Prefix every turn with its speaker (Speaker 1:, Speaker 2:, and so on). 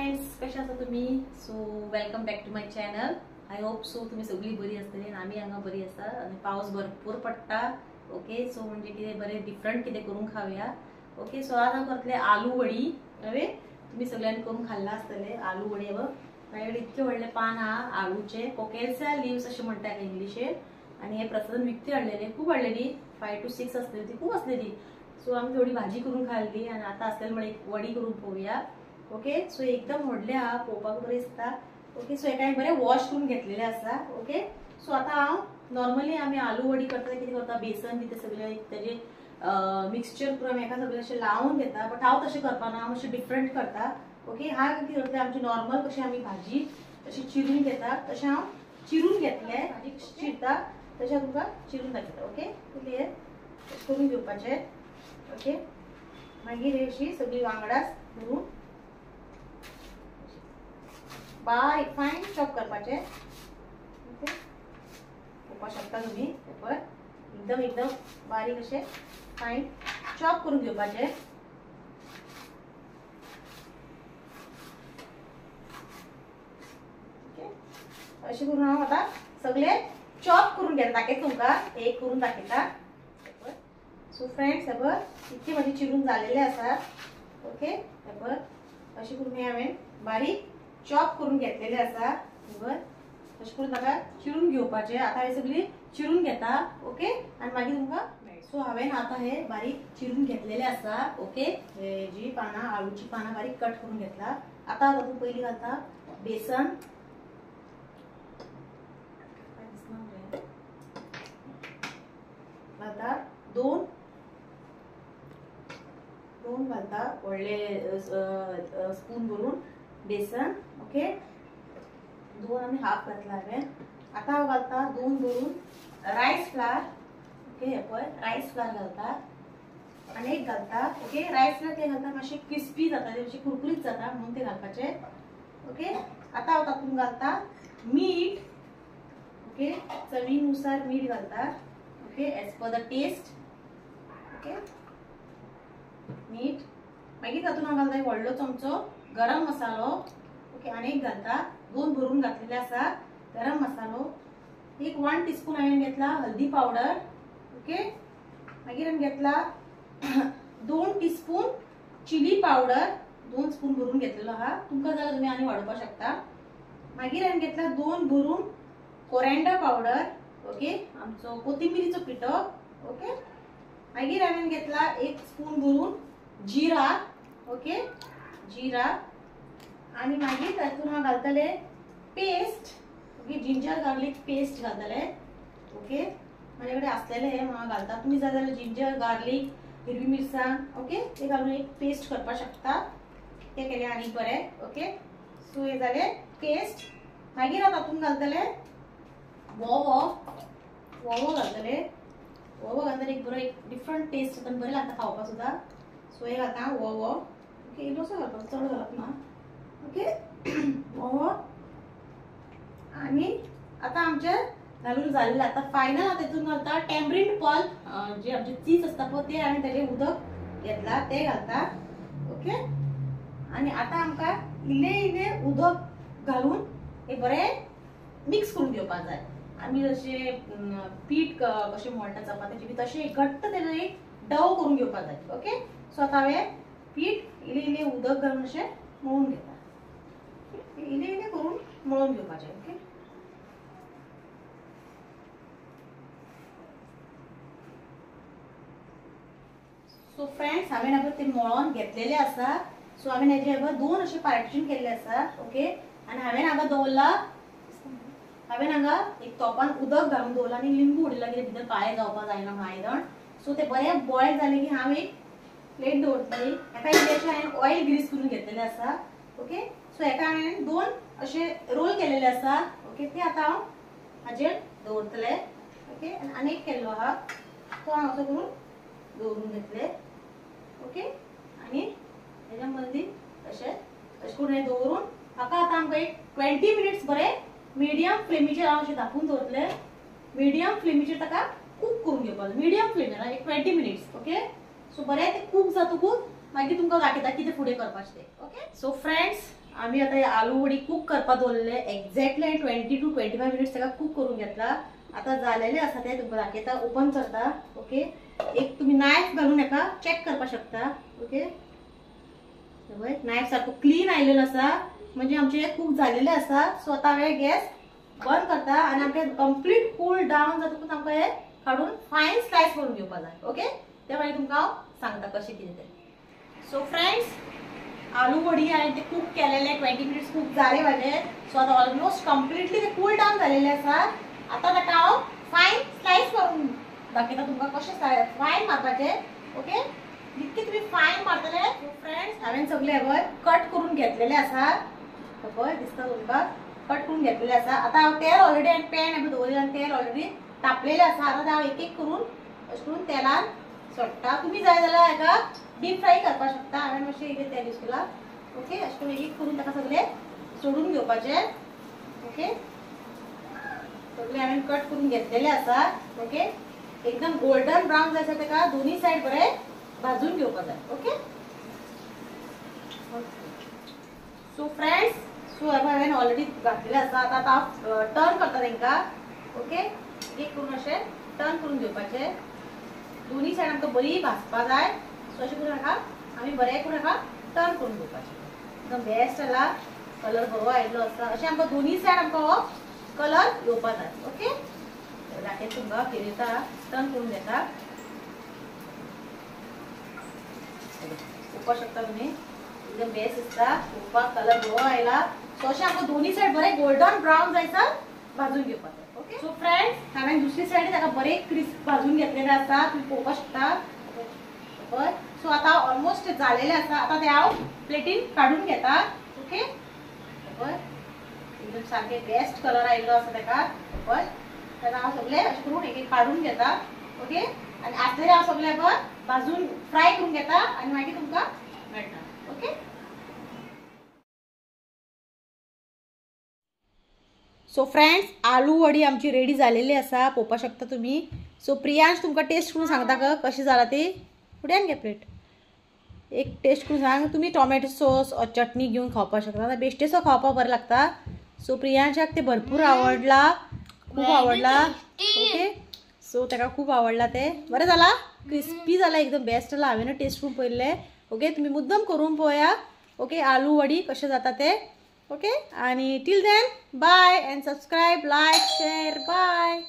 Speaker 1: Friends, कशा आसा तुम्ही? So welcome back to my channel. I hope so तुम्ही सगळी बरी असतली आणि आम्ही हांगा बरी आसा आणि पाऊस भरपूर पडटा. ओके, सो म्हणजे कितें बरें डिफरंट कितें करून खावया. ओके, सो आज हांव करतले आलू वडी. हवे तुम्ही सगळ्यांनी करून खाल्ला आसतले आलू वडी. माझ्याकडे इतके व्हडले पान हा आलूचे, कोकेल्सिया लीव्स असे म्हणतात इंग्लिशेर. आणि हे प्रसाद विकते हाडलेले, खूप हाडलेली 5 to 6 असलेली, ती खूप असलेली. सो आम्ही थोडी भाजी करून खाल्ली आणि आता असलेली वडी करून पोवया. ओके, सो एकदम व्हडले हा, पोवपाक बरे दिसता. ओके, सो एका बरे वॉश करून घेतलेले आसा. ओके, सो आता हांव नॉर्मली आम्ही आलू वडी करता कितें करता, बेसन बी ते सगळे तेजे मिक्सचर करून एका सगळे असे लावून घेता. बट हांव तशें करपाना, हांव मातशें डिफरंट करता. ओके, हा कितें करता आमची नॉर्मल कशी आमी भाजी तशी चिरून घेता, तशें हांव चिरून घेतले. भाजी चिरता तशें तुमकां चिरून दाखयता. ओके, क्लियर करून घेवपाचें. ओके, मागीर हे अशी सगळी वांगडाच करून बारीक फायन चॉप करपाचे. ओके, पळोवपाक शकता तुम्ही पेपर एकदम एकदम बारीक असे फायन चॉप करून घेवपाचे. ओके, अशें करून हांव आतां सगळे चॉप करून घेता. दाखयता तुमकां एक करून दाखयता. सो फ्रेंड्स, हे पळय इतके माझे चिरून जालेले आसात. ओके, हे पळय अशें करून हांवें बारीक चॉप करून घेतलेले आसा. बरोबर अशें करून ताका चिरून घेवपाचे. आता हे सगळी चिरून घेता. ओके, आणि मागीर तुमकां सो हांवें आता हे बारीक चिरून घेतलेले आसा. ओके, हे जी पानां आळूची पानां बारीक कट करून घेतला. आता तातूंत पयलीं घालता बेसन. घालता दोन घालता व्हडले स्पून भरून बेसन. ओके, 2 आनी हाफ घातला हांवें. आता हांव घालता 2 भरून रायस फ्लावर. ओके, हे पळय रायस फ्लावर घालता आनी एक घालता. ओके, रायस फ्लावर ते घालता मातशें क्रिस्पी जाता, ते मातशें कुरकुरीत जाता म्हणून ते घालपाचे. ओके, आता हांव तातूंत घालता मीठ. ओके, चवीनुसार मीठ घालता. Okay, as per the taste. Okay, मीठ. मागीर तातूंत हांव घालता एक व्हडलो चमचो गरम मसालो. ओके, आनी एक घालता 2 भरून घातलेले आसा गरम मसालो. एक 1 टीस्पून हांवें घेतला हल्दी पावडर. ओके, मागीर हांवें घेतला 2 टीस्पून चिली पावडर. 2 स्पून भरून घेतलेलो आहा, तुमकां जाल्यार तुमी आनी वाडोवपाक शकता. मागीर हांवें घेतला 2 भरून कोरिएंडर पावडर. ओके, आमचो कोथिंबिरीचो पिठो. ओके, मागीर हांवें घेतला 1 स्पून भरून जिरा. ओके, जिरा. आणि मागीर तातूंत हांव घालतले paste. Okay, ginger garlic paste घालतले. ओके, माझ्या कडेन आसलेले हे हांव घालता. तुम्ही जाय जाल्यार जिंजर गार्लिक हिरवी मिरसांग ओके ते घालून एक पेस्ट करपाक शकता. ते केले आनी बरें. ओके, सो हे जाले पेस्ट. मागीर हांव तातूंत घालतले वोवो घालतले. वोवो घालतले एक बरो एक डिफरंट टेस्ट जाता, बरें लागता खावपाक सुद्दां. सो हे घालता वोवो. ओके, इल्लोसो घालपाक, चड घालप ना. ओके, वोवो. आणि आता आमचे घालून जाल्ले. आता फायनल हांव तेतून घालता टॅमरिंड पल्प, जे आमचे चीज असता पळय ते, आनी तेजे उदक घेतला ते घालता. ओके, आणि आता आमकां इल्ले उदक घालून हे बरें मिक्स करून घेवपाक जाय. आमी जशे पीठ कशें मळटा चपातीचे बी तशें घट्ट तेजो एक डव करून घेवपाक जाय. ओके, सो आता हांवें पीठ इल्ले उदक घालून अशें मळून घेता. इल्ले करून मळून घेवपाचें. ओके, सो फ्रेंड्स, हांवें हांगा ते मळोन घेतलेले आसा. सो हांवें हेजे हांगा 2 अशे पार्टिशन केल्ले आसा. ओके, आनी हांवें हांगा दवरला, हांवें हांगा एक तोपान उदक घालून दवरला आनी लिंबू उडयला कित्याक भितर काळें जावपाक जायना आयदन. सो ते बरें बॉयल जाले की हांव एक प्लेट दवरतली. हेका इल्लेशें हांवें ऑयल ग्रीस करून घेतलेलें आसा. ओके, सो हेका हांवें 2 अशे रोल केलेले आसा. ओके, ते आतां हांव हाजेर दवरतले. ओके, आनी एक केल्लो आहा तो हांव असो करून दवरून घेतले. ओके, आनी हेज्या मदीं अशें करून हे दवरून हाका आतां आमकां एक 20 मिनिट्स बरें मिडियम फ्लेमीचेर हांव अशें धापून दवरतले. मिडियम फ्लेमीचेर ताका कूक करून घेवपाक. मिडियम फ्लेमीर एक 20 मिनिट्स. ओके, सो बरें ते कूक जातकूच मागीर तुमकां दाखयता कितें फुडें करपाचें तें. ओके. सो फ्रेंड्स, आमी आतां आलू वडी कूक करपाक दवरलेले. एक्झॅक्टली 20 to 25 मिनिट्स ताका कूक करून घेतला. आता झालेले आसा ते तुमकां दाखयता. ओपन करता. ओके. एक तुम्ही नायफ घालून हेका चेक करपाक शकता. ओके. नायफ सारको क्लीन आयलेलो आसा, म्हणजे आमचे कूक झालेले आसा. सो आता हांवें गॅस बंद करता आणि आमचे कंप्लीट कूल डावन जातकूच आमकां हे काढून फायन स्लाइस करून घेवपाक जाय. ओके. ते मागीर तुमकां हांव सांगता कशें कितें तें. सो फ्रेंड्स, आलू वडी हांवें ते कूक केलेले 20 मिनिट्स कूक जाले माझे. सो आता ऑलमोस्ट कंप्लीटली ते कूल डावन झालेले आसा. आता ताका हांव फायन स्लाइस करून दाखयता तुमकां कशें फायन मारपाचे. ओके. जितके तुम्ही फायन मारतले. सो फ्रेंड्स, हांवें सगळे हे कट करून घेतलेले आसा. पळय दिसता तुमकां कट करून घेतलेले आसा. आता हांव तेल ऑलरेडी आनी पॅन हें दवरलें आनी तेल ऑलरेडी तापलेलें आसा. आता हांव एक एक करून अशें करून तेलान सोडटा. तुम्ही जाय जाल्यार हेका डीप फ्राय करपाक शकता. हांवें मातशें इथे तेल यूज केला. ओके. अशें करून एक एक करून ताका सगळे सोडून घेवपाचे. ओके. सगळे हांवें कट करून घेतलेले आसा. ओके. एकदम गोल्डन ब्राउन जाय आसा ताका दोन्ही साइड बरे भाजून घेवपाक जाय. ओके. सो फ्रेंड्स, सो हांवें ऑलरेडी घातलेले आसा. आता हांव टर्न करता तांकां. ओके. एक करून अशें टर्न करून घेवपाचे. दोन्ही साइड आमकां बरी भाजपाक जाय. सो अशें करून हाका आमी बरें करून हाका टर्न करून घेवपाचें. एकदम बेस्ट जाला. कलर बरो आयिल्लो आसा. अशें आमकां दोन्ही साइड आमकां हो कलर येवपाक जाय. ओके. दाखयता तुमकां फिरयता, टर्न करून घेता. पळोवपाक शकता तुमी एकदम बेस्ट दिसता. पळोवपाक कलर बरो आयला. सो अशें आमकां दोन्ही साइड बरें गोल्डन ब्राउन जायसर भाजून घेवपाक जाय. ओके. सो फ्रेंड्स, हांवें दुसरी साइड ताका बरें क्रिस्प भाजून घेतलेले आसा. तुमी पळोवपाक शकता. बरं. सो आता ऑलमोस्ट झालेले आसा. आता ते हांव प्लेटीन काढून घेता. ओके. बरं. एकदम सारखे बेस्ट कलर आयिल्लो आसा ताका. बरं. तेन्ना हांव सगळे अशें करून एक एक काढून घेता. ओके. आनी आसलेले हांव सगळे भाजून फ्राय करून घेता आनी मागीर तुमकां मेळटा. ओके. सो फ्रेंड्स, आलू वडी आमची रेडी झालेली आसा. पळोवपाक शकता तुम्ही. सो प्रियांश तुमकां टेस्ट करून सांगता कशी जाला ती. फुड्यान घे प्लेट. एक टेस्ट करून सांग. तुम्ही टोमॅटो सॉस चटणी घेऊन खावपाक शकता. बेश्टेसो खावपाक बरें लागता. सो प्रियांशाक ते भरपूर आवडला, खूप आवडला. ओके. सो ताका खूप आवडला. ते बरें जाला, क्रिस्पी जाला, एकदम बेस्ट जाला. हांवें टेस्ट करून पळयल्ले. ओके. तुम्ही मुद्दम करून पळया. ओके. आलू वडी कशें जाता ते. ओके. आणि till then bye and subscribe, like, share. Bye.